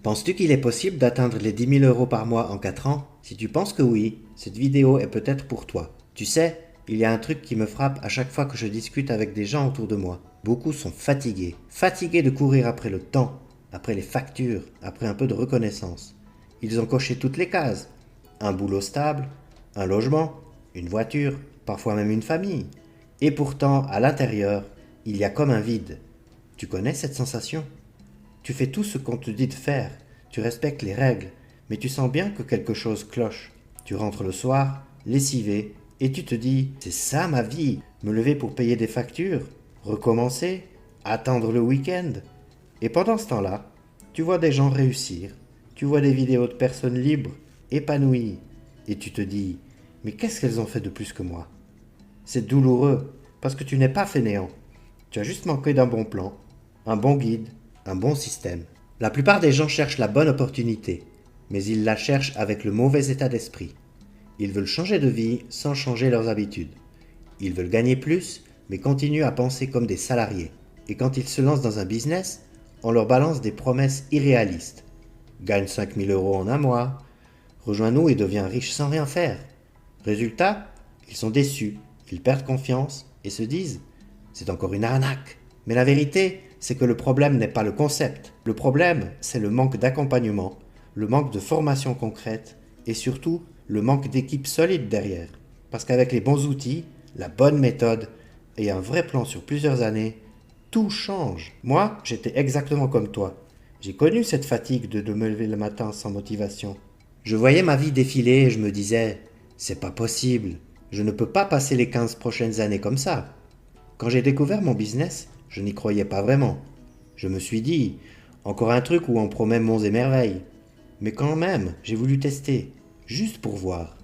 Penses-tu qu'il est possible d'atteindre les 10 000 € par mois en 4 ans? Si tu penses que oui, cette vidéo est peut-être pour toi. Tu sais, il y a un truc qui me frappe à chaque fois que je discute avec des gens autour de moi. Beaucoup sont fatigués. Fatigués de courir après le temps, après les factures, après un peu de reconnaissance. Ils ont coché toutes les cases. Un boulot stable, un logement, une voiture, parfois même une famille. Et pourtant, à l'intérieur, il y a comme un vide. Tu connais cette sensation? Tu fais tout ce qu'on te dit de faire, tu respectes les règles, mais tu sens bien que quelque chose cloche. Tu rentres le soir, lessivé, et tu te dis, c'est ça ma vie, me lever pour payer des factures, recommencer, attendre le week-end. Et pendant ce temps-là, tu vois des gens réussir, tu vois des vidéos de personnes libres, épanouies, et tu te dis, mais qu'est-ce qu'elles ont fait de plus que moi? C'est douloureux, parce que tu n'es pas fainéant. Tu as juste manqué d'un bon plan, un bon guide, un bon système. La plupart des gens cherchent la bonne opportunité, mais ils la cherchent avec le mauvais état d'esprit. Ils veulent changer de vie sans changer leurs habitudes. Ils veulent gagner plus, mais continuent à penser comme des salariés. Et quand ils se lancent dans un business, on leur balance des promesses irréalistes. Gagne 5 000 € en un mois, rejoins-nous et deviens riche sans rien faire. Résultat, ils sont déçus, ils perdent confiance et se disent « c'est encore une arnaque ». Mais la vérité, c'est que le problème n'est pas le concept. Le problème, c'est le manque d'accompagnement, le manque de formation concrète et surtout le manque d'équipe solide derrière. Parce qu'avec les bons outils, la bonne méthode et un vrai plan sur plusieurs années, tout change. Moi, j'étais exactement comme toi. J'ai connu cette fatigue de me lever le matin sans motivation. Je voyais ma vie défiler et je me disais, c'est pas possible, je ne peux pas passer les 15 prochaines années comme ça. Quand j'ai découvert mon business, je n'y croyais pas vraiment. Je me suis dit, encore un truc où on promet monts et merveilles. Mais quand même, j'ai voulu tester, juste pour voir.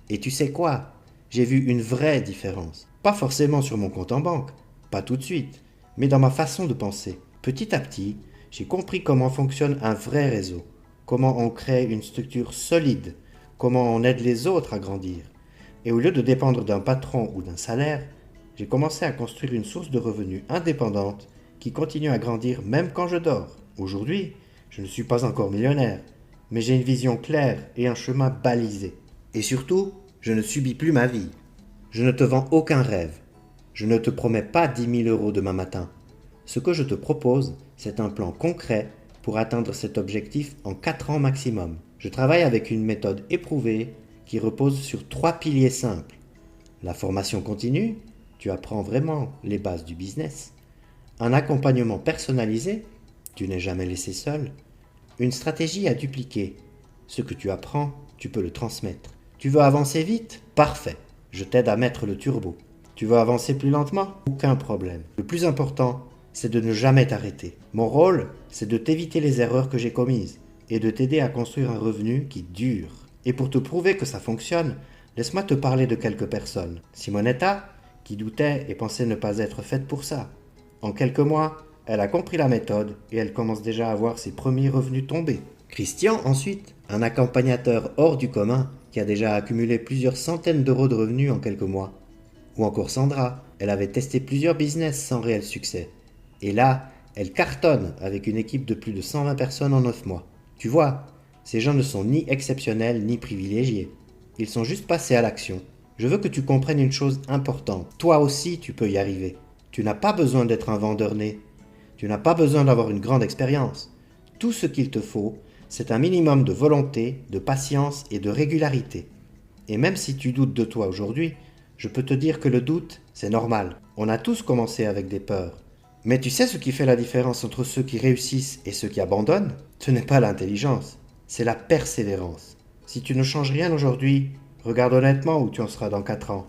Et tu sais quoi? J'ai vu une vraie différence. Pas forcément sur mon compte en banque, pas tout de suite, mais dans ma façon de penser. Petit à petit, j'ai compris comment fonctionne un vrai réseau, comment on crée une structure solide, comment on aide les autres à grandir. Et au lieu de dépendre d'un patron ou d'un salaire, j'ai commencé à construire une source de revenus indépendante qui continue à grandir même quand je dors. Aujourd'hui, je ne suis pas encore millionnaire, mais j'ai une vision claire et un chemin balisé. Et surtout, je ne subis plus ma vie. Je ne te vends aucun rêve. Je ne te promets pas 10 000 € demain matin. Ce que je te propose, c'est un plan concret pour atteindre cet objectif en 4 ans maximum. Je travaille avec une méthode éprouvée qui repose sur 3 piliers simples. La formation continue, tu apprends vraiment les bases du business. Un accompagnement personnalisé, tu n'es jamais laissé seul. Une stratégie à dupliquer. Ce que tu apprends, tu peux le transmettre. Tu veux avancer vite? Parfait. Je t'aide à mettre le turbo. Tu veux avancer plus lentement? Aucun problème. Le plus important, c'est de ne jamais t'arrêter. Mon rôle, c'est de t'éviter les erreurs que j'ai commises et de t'aider à construire un revenu qui dure. Et pour te prouver que ça fonctionne, laisse-moi te parler de quelques personnes. Simonetta, qui doutait et pensait ne pas être faite pour ça. En quelques mois, elle a compris la méthode et elle commence déjà à voir ses premiers revenus tomber. Christian, ensuite, un accompagnateur hors du commun qui a déjà accumulé plusieurs centaines d'euros de revenus en quelques mois. Ou encore Sandra, elle avait testé plusieurs business sans réel succès. Et là, elle cartonne avec une équipe de plus de 120 personnes en 9 mois. Tu vois, ces gens ne sont ni exceptionnels ni privilégiés. Ils sont juste passés à l'action. Je veux que tu comprennes une chose importante. Toi aussi, tu peux y arriver. Tu n'as pas besoin d'être un vendeur né. Tu n'as pas besoin d'avoir une grande expérience. Tout ce qu'il te faut, c'est un minimum de volonté, de patience et de régularité. Et même si tu doutes de toi aujourd'hui, je peux te dire que le doute, c'est normal. On a tous commencé avec des peurs. Mais tu sais ce qui fait la différence entre ceux qui réussissent et ceux qui abandonnent? Ce n'est pas l'intelligence, c'est la persévérance. Si tu ne changes rien aujourd'hui, regarde honnêtement où tu en seras dans 4 ans.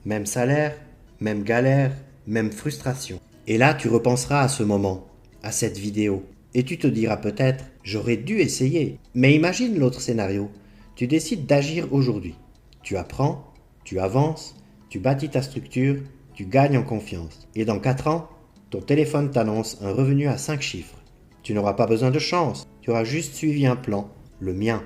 Même salaire, même galère, même frustration. Et là, tu repenseras à ce moment, à cette vidéo. Et tu te diras peut-être, j'aurais dû essayer. Mais imagine l'autre scénario. Tu décides d'agir aujourd'hui. Tu apprends, tu avances, tu bâtis ta structure, tu gagnes en confiance. Et dans 4 ans, ton téléphone t'annonce un revenu à 5 chiffres. Tu n'auras pas besoin de chance, tu auras juste suivi un plan, le mien,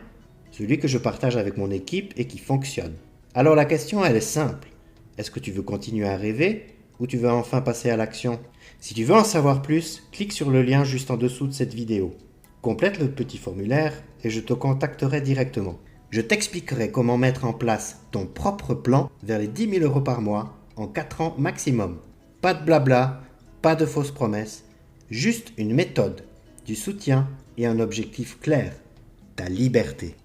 celui que je partage avec mon équipe et qui fonctionne. Alors la question, elle est simple. Est-ce que tu veux continuer à rêver ou tu veux enfin passer à l'action? Si tu veux en savoir plus, clique sur le lien juste en dessous de cette vidéo. Complète le petit formulaire et je te contacterai directement. Je t'expliquerai comment mettre en place ton propre plan vers les 10 000 euros par mois en 4 ans maximum. Pas de blabla, pas de fausses promesses, juste une méthode, du soutien et un objectif clair, ta liberté.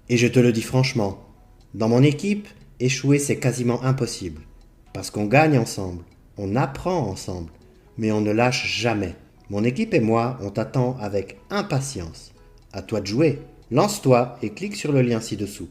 Et je te le dis franchement, dans mon équipe, échouer c'est quasiment impossible. Parce qu'on gagne ensemble, on apprend ensemble, mais on ne lâche jamais. Mon équipe et moi, on t'attend avec impatience. À toi de jouer. Lance-toi et clique sur le lien ci-dessous.